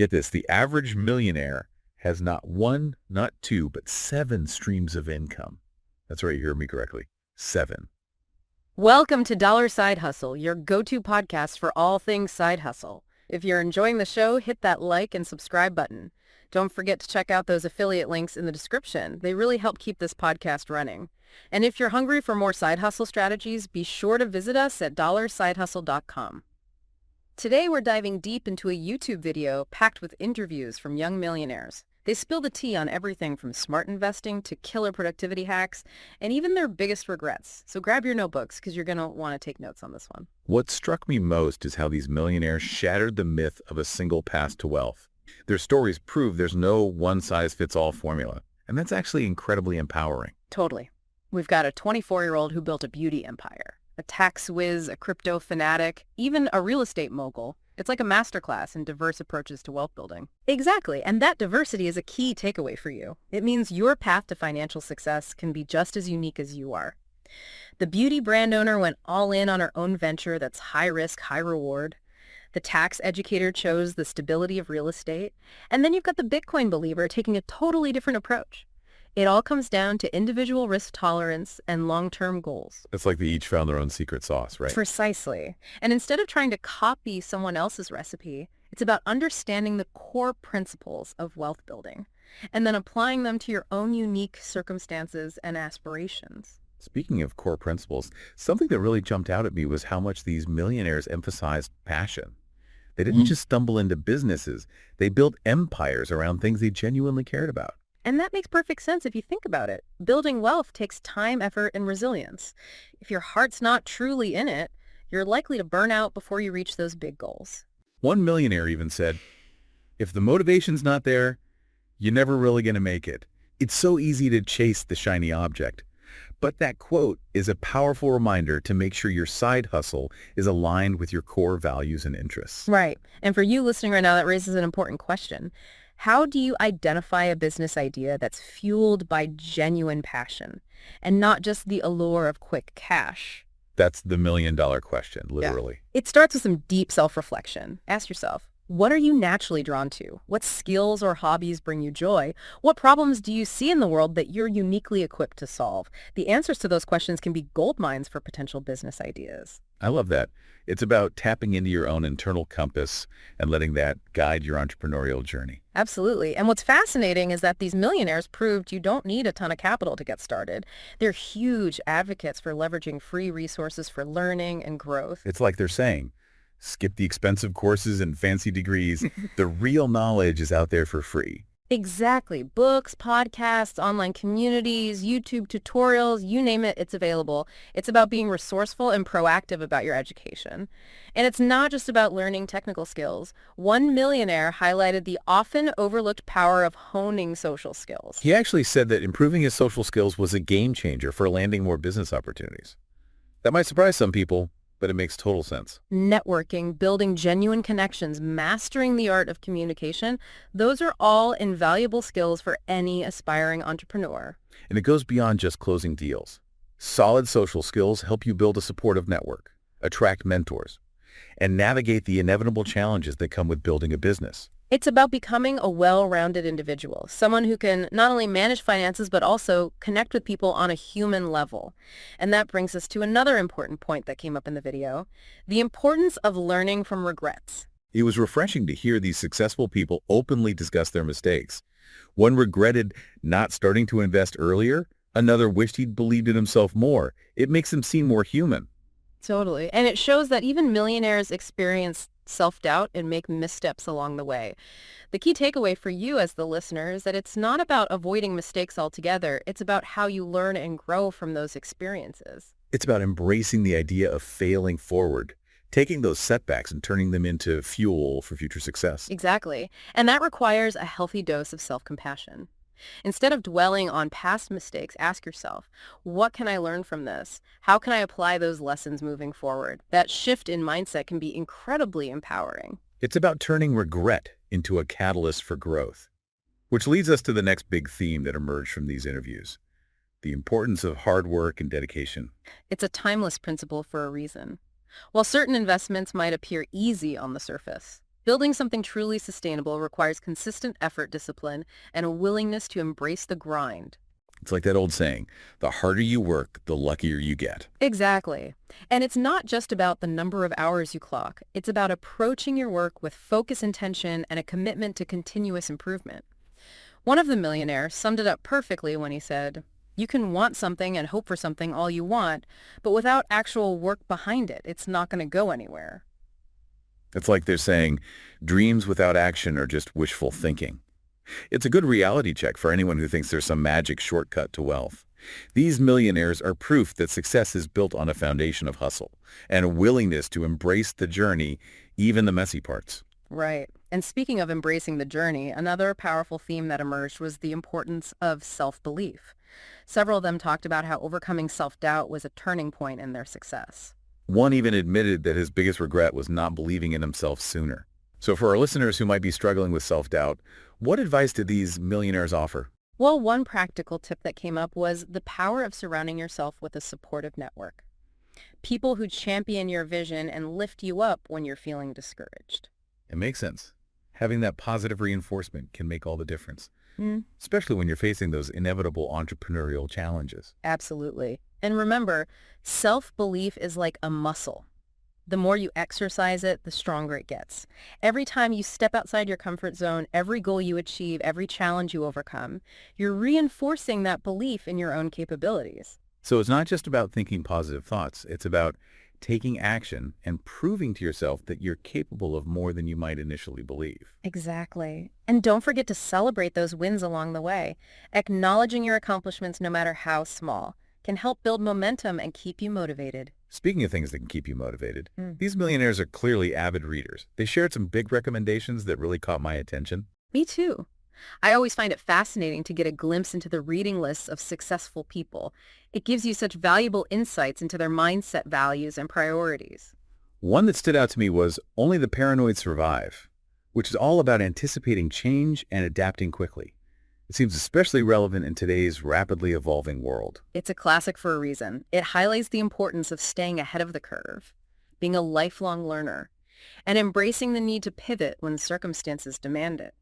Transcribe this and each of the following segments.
Get this, the average millionaire has not one, not two, but 7 streams of income. That's right, you heard me correctly. 7. Welcome to Dollar Side Hustle, your go-to podcast for all things side hustle. If you're enjoying the show, hit that like and subscribe button. Don't forget to check out those affiliate links in the description. They really help keep this podcast running. And if you're hungry for more side hustle strategies, be sure to visit us at dollarsidehustle.com. Today, we're diving deep into a YouTube video packed with interviews from young millionaires. They spill the tea on everything from smart investing to killer productivity hacks and even their biggest regrets. So grab your notebooks because you're going to want to take notes on this one. What struck me most is how these millionaires shattered the myth of a single path to wealth. Their stories prove there's no one-size-fits-all formula, and that's actually incredibly empowering. Totally. We've got a 24-year-old who built a beauty empire, a tax whiz, a crypto fanatic, even a real estate mogul. It's like a masterclass in diverse approaches to wealth building. Exactly, and that diversity is a key takeaway for you. It means your path to financial success can be just as unique as you are. The beauty brand owner went all in on her own venture that's high risk, high reward. The tax educator chose the stability of real estate. And then you've got the Bitcoin believer taking a totally different approach. It all comes down to individual risk tolerance and long-term goals. It's like they each found their own secret sauce, right? Precisely. And instead of trying to copy someone else's recipe, it's about understanding the core principles of wealth building and then applying them to your own unique circumstances and aspirations. Speaking of core principles, something that really jumped out at me was how much these millionaires emphasized passion. They didn't just stumble into businesses. They built empires around things they genuinely cared about. And that makes perfect sense if you think about it. Building wealth takes time, effort, and resilience. If your heart's not truly in it, you're likely to burn out before you reach those big goals. One millionaire even said, if the motivation's not there, you're never really going to make it. It's so easy to chase the shiny object. But that quote is a powerful reminder to make sure your side hustle is aligned with your core values and interests. Right. And for you listening right now, that raises an important question. How do you identify a business idea that's fueled by genuine passion and not just the allure of quick cash? That's the million-dollar question, literally. Yeah. It starts with some deep self-reflection. Ask yourself, what are you naturally drawn to? What skills or hobbies bring you joy? What problems do you see in the world that you're uniquely equipped to solve? The answers to those questions can be gold mines for potential business ideas. I love that. It's about tapping into your own internal compass and letting that guide your entrepreneurial journey. Absolutely. And what's fascinating is that these millionaires proved you don't need a ton of capital to get started. They're huge advocates for leveraging free resources for learning and growth. It's like they're saying, skip the expensive courses and fancy degrees. The real knowledge is out there for free. Exactly. Books, podcasts, online communities, YouTube tutorials, you name it, it's available. It's about being resourceful and proactive about your education. And it's not just about learning technical skills. One millionaire highlighted the often overlooked power of honing social skills. He actually said that improving his social skills was a game changer for landing more business opportunities. That might surprise some people, but it makes total sense. Networking, building genuine connections, mastering the art of communication, those are all invaluable skills for any aspiring entrepreneur. And it goes beyond just closing deals. Solid social skills help you build a supportive network, attract mentors, and navigate the inevitable challenges that come with building a business. It's about becoming a well-rounded individual, someone who can not only manage finances, but also connect with people on a human level. And that brings us to another important point that came up in the video, the importance of learning from regrets. It was refreshing to hear these successful people openly discuss their mistakes. One regretted not starting to invest earlier. Another wished he'd believed in himself more. It makes him seem more human. Totally. And it shows that even millionaires experience self-doubt and make missteps along the way. The key takeaway for you as the listener is that it's not about avoiding mistakes altogether. It's about how you learn and grow from those experiences. It's about embracing the idea of failing forward, taking those setbacks and turning them into fuel for future success. Exactly. And that requires a healthy dose of self-compassion. Instead of dwelling on past mistakes, ask yourself, what can I learn from this? How can I apply those lessons moving forward? That shift in mindset can be incredibly empowering. It's about turning regret into a catalyst for growth, which leads us to the next big theme that emerged from these interviews, the importance of hard work and dedication. It's a timeless principle for a reason. While certain investments might appear easy on the surface, Building something truly sustainable requires consistent effort, discipline, and a willingness to embrace the grind. It's like that old saying, the harder you work, the luckier you get. Exactly. And it's not just about the number of hours you clock. It's about approaching your work with focus, intention, and a commitment to continuous improvement. One of the millionaires summed it up perfectly when he said, "You can want something and hope for something all you want, but without actual work behind it, it's not going to go anywhere." It's like they're saying, dreams without action are just wishful thinking. It's a good reality check for anyone who thinks there's some magic shortcut to wealth. These millionaires are proof that success is built on a foundation of hustle and a willingness to embrace the journey, even the messy parts. Right. And speaking of embracing the journey, another powerful theme that emerged was the importance of self-belief. Several of them talked about how overcoming self-doubt was a turning point in their success. One even admitted that his biggest regret was not believing in himself sooner. So for our listeners who might be struggling with self-doubt, what advice did these millionaires offer? Well, one practical tip that came up was the power of surrounding yourself with a supportive network. People who champion your vision and lift you up when you're feeling discouraged. It makes sense. Having that positive reinforcement can make all the difference, Mm, especially when you're facing those inevitable entrepreneurial challenges. absolutely. And remember, self-belief is like a muscle. The more you exercise it, the stronger it gets. Every time you step outside your comfort zone, every goal you achieve, every challenge you overcome, you're reinforcing that belief in your own capabilities. So it's not just about thinking positive thoughts. It's about taking action and proving to yourself that you're capable of more than you might initially believe. Exactly. And don't forget to celebrate those wins along the way. Acknowledging your accomplishments, no matter how small, can help build momentum and keep you motivated. Speaking of things that can keep you motivated, Mm. these millionaires are clearly avid readers. They shared some big recommendations that really caught my attention. Me too. I always find it fascinating to get a glimpse into the reading lists of successful people. It gives you such valuable insights into their mindset, values, and priorities. One that stood out to me was Only the Paranoid Survive, which is all about anticipating change and adapting quickly. It seems especially relevant in today's rapidly evolving world. It's a classic for a reason. It highlights the importance of staying ahead of the curve, being a lifelong learner, and embracing the need to pivot when circumstances demand it.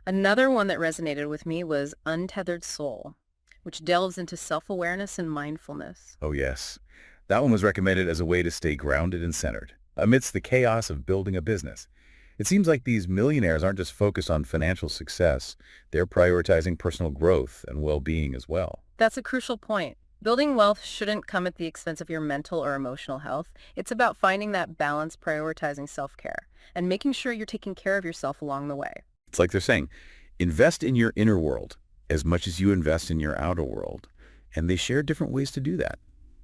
Another one that resonated with me was Untethered Soul, which delves into self-awareness and mindfulness. Oh yes, that one was recommended as a way to stay grounded and centered amidst the chaos of building a business. It seems like these millionaires aren't just focused on financial success. They're prioritizing personal growth and well-being as well. That's a crucial point. Building wealth shouldn't come at the expense of your mental or emotional health. It's about finding that balance, prioritizing self-care, and making sure you're taking care of yourself along the way. It's like they're saying, invest in your inner world as much as you invest in your outer world. And they share different ways to do that,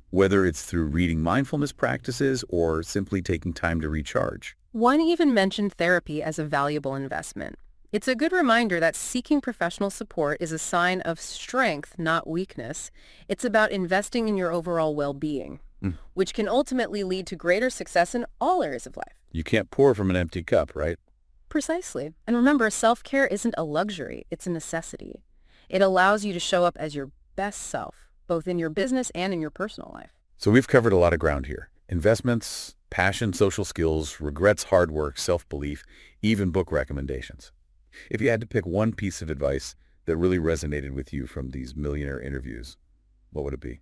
whether it's through reading mindfulness practices or simply taking time to recharge. One even mentioned therapy as a valuable investment. It's a good reminder that seeking professional support is a sign of strength, not weakness. It's about investing in your overall well-being, Mm. which can ultimately lead to greater success in all areas of life. You can't pour from an empty cup, right? Precisely. And remember, self-care isn't a luxury, it's a necessity. It allows you to show up as your best self, both in your business and in your personal life. So we've covered a lot of ground here. Investments, passion, social skills, regrets, hard work, self-belief, even book recommendations. If you had to pick one piece of advice that really resonated with you from these millionaire interviews, what would it be?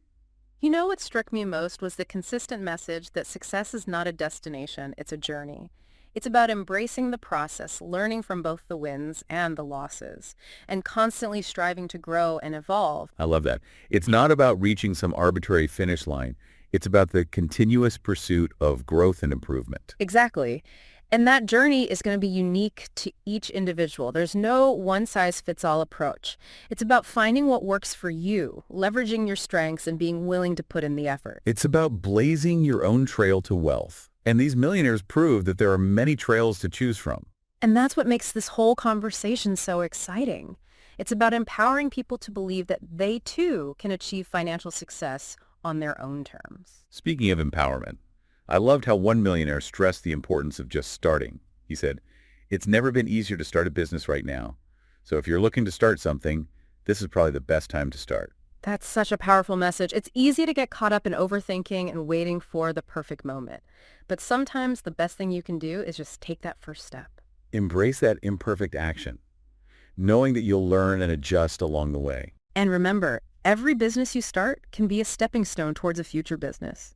You know what struck me most was the consistent message that success is not a destination, it's a journey. It's about embracing the process, learning from both the wins and the losses, and constantly striving to grow and evolve. I love that. It's not about reaching some arbitrary finish line. It's about the continuous pursuit of growth and improvement. Exactly. And that journey is going to be unique to each individual. There's no one-size-fits-all approach. It's about finding what works for you, leveraging your strengths, and being willing to put in the effort. It's about blazing your own trail to wealth. And these millionaires prove that there are many trails to choose from. And that's what makes this whole conversation so exciting. It's about empowering people to believe that they too can achieve financial success on their own terms. Speaking of empowerment, I loved how one millionaire stressed the importance of just starting. He said, "It's never been easier to start a business right now. So if you're looking to start something, this is probably the best time to start." That's such a powerful message. It's easy to get caught up in overthinking and waiting for the perfect moment. But sometimes the best thing you can do is just take that first step. Embrace that imperfect action, knowing that you'll learn and adjust along the way. And remember, every business you start can be a stepping stone towards a future business.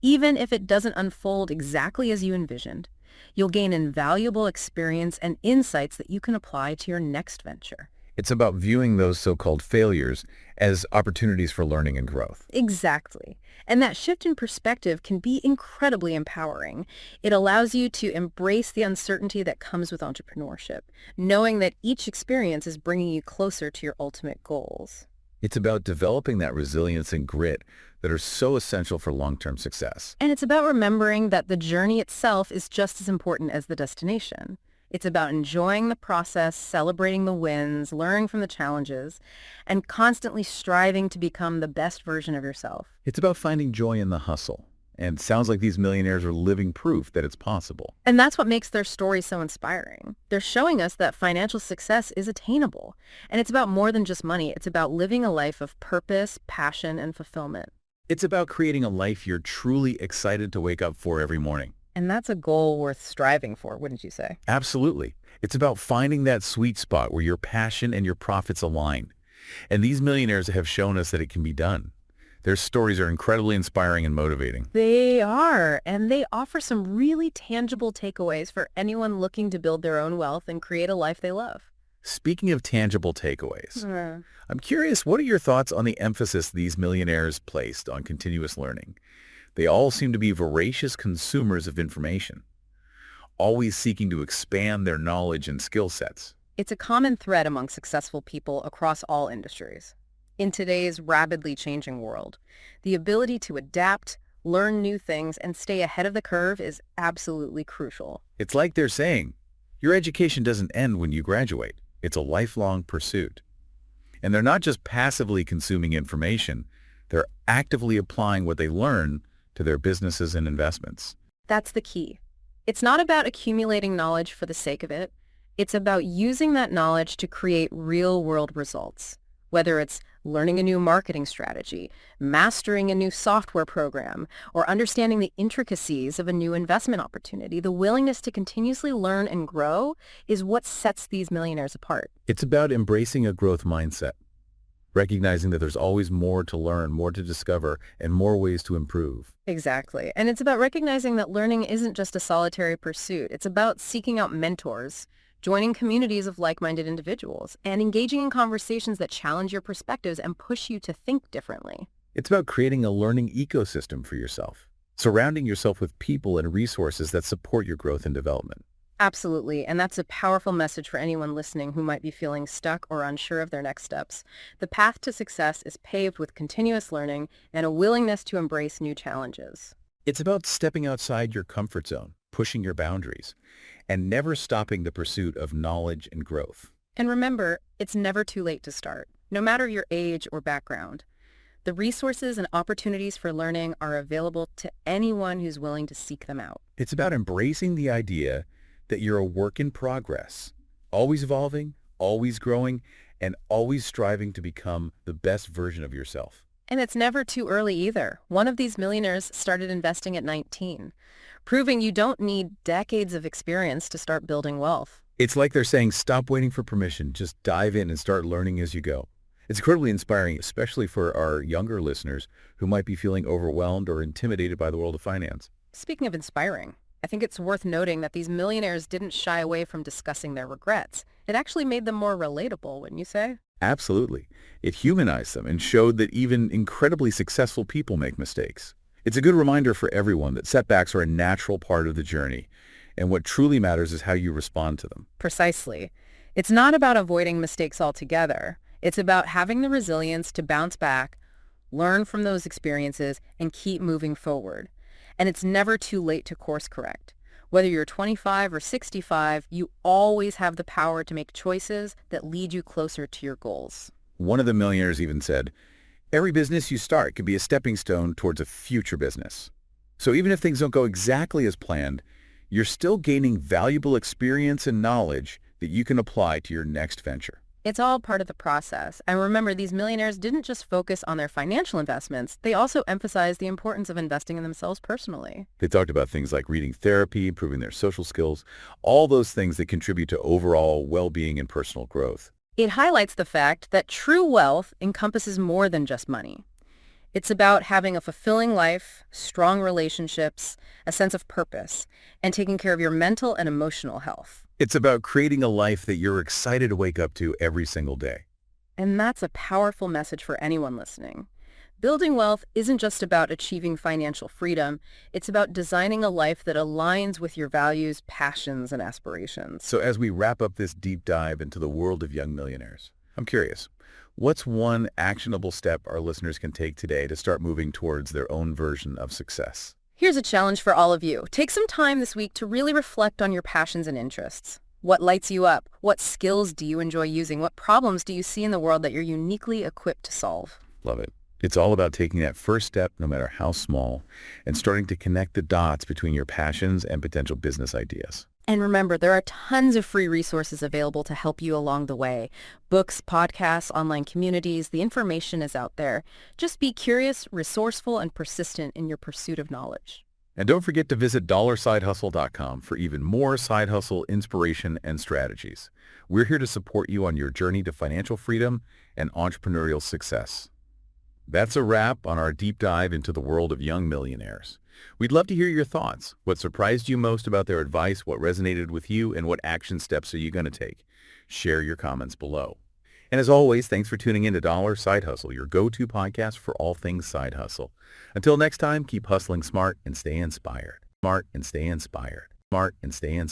Even if it doesn't unfold exactly as you envisioned, you'll gain invaluable experience and insights that you can apply to your next venture. It's about viewing those so-called failures as opportunities for learning and growth. Exactly. And that shift in perspective can be incredibly empowering. It allows you to embrace the uncertainty that comes with entrepreneurship, knowing that each experience is bringing you closer to your ultimate goals. It's about developing that resilience and grit that are so essential for long-term success. And it's about remembering that the journey itself is just as important as the destination. It's about enjoying the process, celebrating the wins, learning from the challenges, and constantly striving to become the best version of yourself. It's about finding joy in the hustle. And it sounds like these millionaires are living proof that it's possible. And that's what makes their story so inspiring. They're showing us that financial success is attainable. And it's about more than just money. It's about living a life of purpose, passion, and fulfillment. It's about creating a life you're truly excited to wake up for every morning. And that's a goal worth striving for, wouldn't you say? Absolutely. It's about finding that sweet spot where your passion and your profits align. And these millionaires have shown us that it can be done. Their stories are incredibly inspiring and motivating. They are, and they offer some really tangible takeaways for anyone looking to build their own wealth and create a life they love. Speaking of tangible takeaways, I'm curious, what are your thoughts on the emphasis these millionaires placed on continuous learning? They all seem to be voracious consumers of information, always seeking to expand their knowledge and skill sets. It's a common thread among successful people across all industries. In today's rapidly changing world, the ability to adapt, learn new things, and stay ahead of the curve is absolutely crucial. It's like they're saying, your education doesn't end when you graduate. It's a lifelong pursuit. And they're not just passively consuming information, they're actively applying what they learn to their businesses and investments. That's the key. It's not about accumulating knowledge for the sake of it. It's about using that knowledge to create real-world results. Whether it's learning a new marketing strategy, mastering a new software program, or understanding the intricacies of a new investment opportunity, the willingness to continuously learn and grow is what sets these millionaires apart. It's about embracing a growth mindset, recognizing that there's always more to learn, more to discover, and more ways to improve. Exactly. And it's about recognizing that learning isn't just a solitary pursuit. It's about seeking out mentors, joining communities of like-minded individuals, and engaging in conversations that challenge your perspectives and push you to think differently. It's about creating a learning ecosystem for yourself, surrounding yourself with people and resources that support your growth and development. Absolutely, and that's a powerful message for anyone listening who might be feeling stuck or unsure of their next steps. The path to success is paved with continuous learning and a willingness to embrace new challenges. It's about stepping outside your comfort zone, pushing your boundaries, and never stopping the pursuit of knowledge and growth. And remember, it's never too late to start, no matter your age or background. The resources and opportunities for learning are available to anyone who's willing to seek them out. It's about embracing the idea that you're a work in progress, always evolving, always growing, and always striving to become the best version of yourself. And it's never too early either. One of these millionaires started investing at 19, proving you don't need decades of experience to start building wealth. It's like they're saying, stop waiting for permission, just dive in and start learning as you go. It's incredibly inspiring, especially for our younger listeners who might be feeling overwhelmed or intimidated by the world of finance. Speaking of inspiring, I think it's worth noting that these millionaires didn't shy away from discussing their regrets. It actually made them more relatable, wouldn't you say? Absolutely. It humanized them and showed that even incredibly successful people make mistakes. It's a good reminder for everyone that setbacks are a natural part of the journey, and what truly matters is how you respond to them. Precisely. It's not about avoiding mistakes altogether. It's about having the resilience to bounce back, learn from those experiences, and keep moving forward. And it's never too late to course correct. Whether you're 25 or 65, you always have the power to make choices that lead you closer to your goals. One of the millionaires even said, every business you start can be a stepping stone towards a future business. So even if things don't go exactly as planned, you're still gaining valuable experience and knowledge that you can apply to your next venture. It's all part of the process. And remember, these millionaires didn't just focus on their financial investments. They also emphasized the importance of investing in themselves personally. They talked about things like reading therapy, improving their social skills, all those things that contribute to overall well-being and personal growth. It highlights the fact that true wealth encompasses more than just money. It's about having a fulfilling life, strong relationships, a sense of purpose, and taking care of your mental and emotional health. It's about creating a life that you're excited to wake up to every single day. And that's a powerful message for anyone listening. Building wealth isn't just about achieving financial freedom. It's about designing a life that aligns with your values, passions, and aspirations. So as we wrap up this deep dive into the world of young millionaires, I'm curious, what's one actionable step our listeners can take today to start moving towards their own version of success? Here's a challenge for all of you. Take some time this week to really reflect on your passions and interests. What lights you up? What skills do you enjoy using? What problems do you see in the world that you're uniquely equipped to solve? Love it. It's all about taking that first step, no matter how small, and starting to connect the dots between your passions and potential business ideas. And remember, there are tons of free resources available to help you along the way. Books, podcasts, online communities, the information is out there. Just be curious, resourceful, and persistent in your pursuit of knowledge. And don't forget to visit dollarsidehustle.com for even more side hustle inspiration and strategies. We're here to support you on your journey to financial freedom and entrepreneurial success. That's a wrap on our deep dive into the world of young millionaires. We'd love to hear your thoughts. What surprised you most about their advice? What resonated with you? And what action steps are you going to take? Share your comments below. And as always, thanks for tuning in to Dollar Side Hustle, your go-to podcast for all things side hustle. Until next time, keep hustling smart and stay inspired. Smart and stay inspired. Smart and stay inspired.